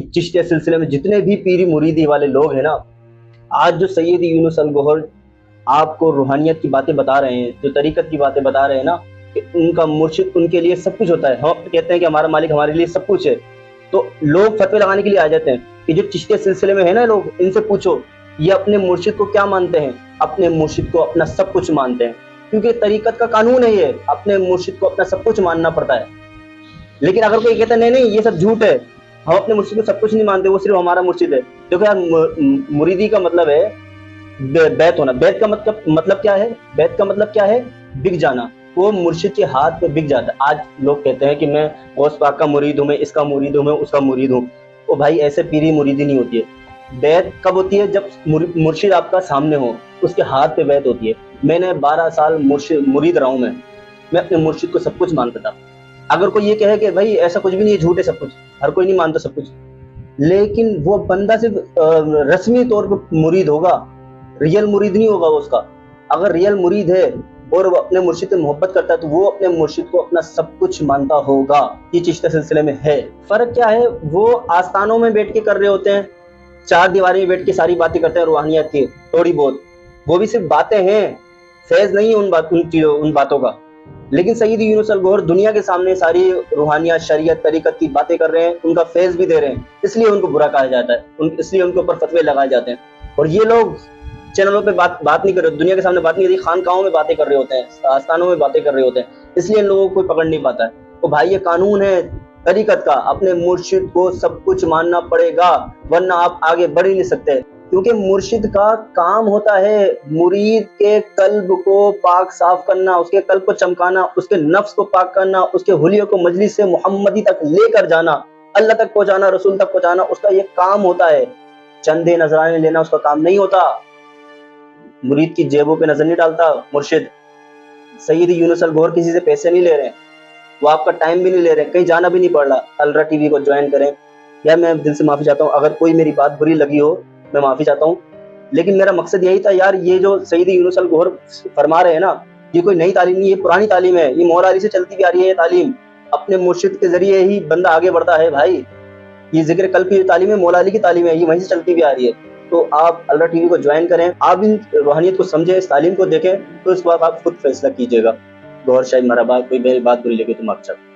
चिश्तिया सिलसिले में जितने भी पीरी मुरीदी वाले लोग हैं ना, आज जो सैयद यूनुस अल गौहर आपको रूहानियत की बातें बता रहे हैं, जो तरीकत की बातें बता रहे हैं ना, कि उनका मुर्शिद उनके लिए सब कुछ होता है, हम कहते हैं कि हमारा मालिक हमारे लिए सब कुछ है, तो लोग फतवे लगाने के लिए आ जाते हैं कि जो चिश्तिया सिलसिले में है ना लोग, इनसे पूछो ये अपने मुर्शिद को क्या मानते हैं। अपने मुर्शिद को अपना सब कुछ मानते हैं, क्योंकि तरीकत का कानून है ये, अपने मुर्शिद को अपना सब कुछ मानना पड़ता है। लेकिन अगर कोई कहता है नहीं नहीं ये सब झूठ है, हम अपने मुर्शिद को सब कुछ नहीं मानते, वो सिर्फ हमारा मुर्शिद है। देखो यार, मुरीदी का मतलब है बैत होना। बैत का मतलब क्या है? बैत का मतलब क्या है? बिक जाना। वो मुर्शिद के हाथ पे बिक जाता है। आज लोग कहते हैं कि मैं गौस पाक का मुरीद हूँ, मैं इसका मुरीद हूँ, मैं उसका मुरीद हूँ। ओ भाई, ऐसे पीरी मुरीदी नहीं होती है। बैत कब होती है? जब मुर्शिद आपका सामने हो, उसके हाथ पे बैत होती है। मैंने 12 साल मुरीद रहा हूँ, मैं अपने मुर्शिद को सब कुछ मानता था। अगर कोई ये कहे कि भाई ऐसा कुछ भी नहीं है, झूठ है सब कुछ, हर कोई नहीं मानता सब कुछ, लेकिन वो बंदा सिर्फ रस्मी तौर पे मुरीद होगा, रियल मुरीद नहीं होगा उसका। अगर रियल मुरीद है और वो अपने मुर्शिद से मोहब्बत करता है, तो वो अपने मुर्शिद को अपना सब कुछ मानता होगा। ये चिश्तिया सिलसिले में है। फर्क क्या है? वो आस्थानों में बैठ के कर रहे होते हैं, चार दीवारी में बैठ के सारी बातें करते हैं रूहानियत की, थोड़ी बहुत, वो भी सिर्फ बातें हैं, फैज नहीं है उन बातों का। लेकिन सैयद यूनुस अल गौहर दुनिया के सामने सारी रूहानियत, शरीयत, तरीकत की बातें कर रहे हैं, उनका फैज भी दे रहे हैं, इसलिए उनको बुरा कहा जाता है, इसलिए उनके ऊपर फतवे लगाए जाते हैं। और ये लोग चैनलों पे बात नहीं कर रहे, दुनिया के सामने बात नहीं कर रही, खानकाहों में बातें कर रहे होते हैं, आस्थानों में बातें कर रहे होते हैं, इसलिए इन लोगों को कोई पकड़ नहीं पाता है। तो भाई ये कानून है तरीकत का, अपने मुर्शिद को सब कुछ मानना पड़ेगा, वरना आप आगे बढ़ ही नहीं सकते। क्योंकि मुर्शिद का काम होता है मुरीद के कल्ब को पाक साफ करना, उसके कल्ब को चमकाना, उसके नफ्स को पाक करना, उसके हुलिये को मजलिस से मुहम्मदी तक लेकर जाना, अल्लाह तक पहुंचाना, रसूल तक पहुंचाना, उसका ये काम होता है। चंदे नजराने लेना उसका काम नहीं होता। मुरीद की जेबों पे नजर नहीं डालता मुर्शिद। सैयद यूनुस अल गौहर किसी से पैसे नहीं ले रहे हैं, वो आपका टाइम भी नहीं ले रहे, कहीं जाना भी नहीं पड़ रहा। अलरा टीवी को ज्वाइन करें। यार मैं दिल से माफी चाहता हूँ, अगर कोई मेरी बात बुरी लगी हो मैं माफी चाहता हूँ, लेकिन मेरा मकसद यही था यार, ये जो सैयद यूनुस अल गौहर फरमा रहे हैं ना, ये कोई नई तालीम नहीं, ये पुरानी तालीम है, ये मौला अली से चलती भी आ रही है। ये तालीम अपने मुर्शिद के जरिए ही बंदा आगे बढ़ता है भाई। ये जिक्र कल की तालीम है, मौला अली की तालीम है, ये वहीं से चलती भी आ रही है। तो आप अलरा टीवी को ज्वाइन करें, आप इन रूहानियत को समझें, इस तालीम को देखें, तो इस बात आप खुद फैसला कीजिएगा। गौहर शायद मरहबा, कोई मेरी बात बुरी लगे तो माफ चाहता हूं।